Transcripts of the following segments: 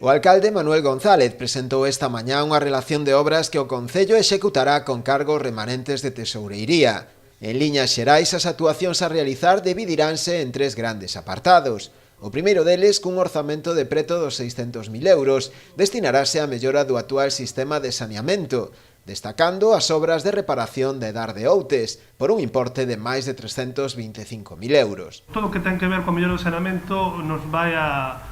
O alcalde Manuel González presentou esta mañá unha relación de obras que o Concello executará con cargos remanentes de tesoureiría. En liñas xerais, as actuacións a realizar dividiránse en tres grandes apartados. O primeiro deles, cun orzamento de preto dos 600.000 euros, destinarase á mellora do actual sistema de saneamento, destacando as obras de reparación de Dar de Outes, por un importe de máis de 325.000 euros. Todo o que ten que ver co mellora do saneamento nos vai a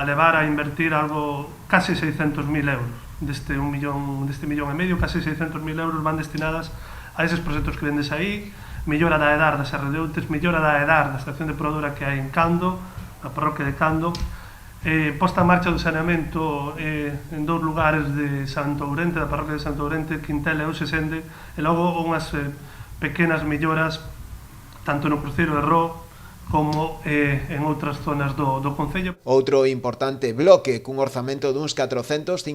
levar a invertir algo case 600.000 euros. Deste millón e medio, case 600.000 euros van destinadas a eses proxectos que vendes aí, mellora da EDAR da Serra de Outes, mellora da EDAR da estación depuradora que hai en Cando, na parroquia de Cando, posta en marcha do saneamento en dous lugares de Santo Ourente, da parroquia de Santo Ourente, Quintela e Ousesende, e logo unhas pequenas melloras tanto no cruceiro de Ró como en outras zonas do Concello. Outro importante bloque, cun orzamento duns 450.000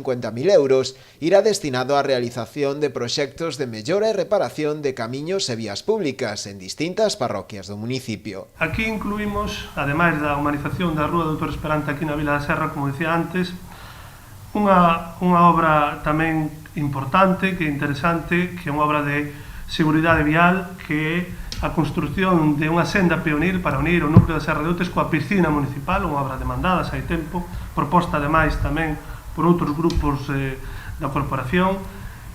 euros, irá destinado á realización de proxectos de mellora e reparación de camiños e vías públicas en distintas parroquias do municipio. Aquí incluímos, ademais da humanización da Rúa do Doutor Esperante aquí na Vila da Serra, como dicía antes, unha obra tamén importante, que é interesante, que é unha obra de seguridade vial, que é a construción de unha senda peonil para unir o núcleo da Serra de Outes coa piscina municipal, unha obra demandada hai tempo, proposta ademais tamén por outros grupos da corporación,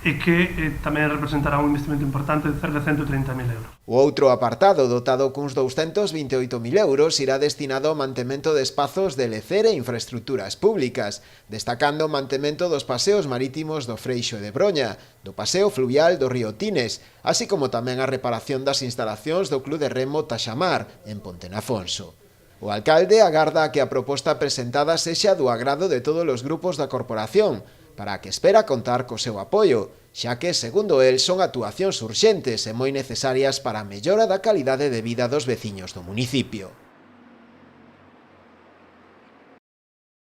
e que tamén representará un investimento importante de cerca de 130.000 euros. O outro apartado, dotado cuns 228.000 euros, irá destinado ao mantemento de espazos de lecer e infraestructuras públicas, destacando o mantemento dos paseos marítimos do Freixo e de Broña, do paseo fluvial do río Tines, así como tamén a reparación das instalacións do Club de Remo Taxamar, en Pontenafonso. O alcalde agarda que a proposta presentada sexa do agrado de todos os grupos da corporación, para a que espera contar co seu apoio, xa que, segundo el, son actuacións urxentes e moi necesarias para a mellora da calidade de vida dos veciños do municipio.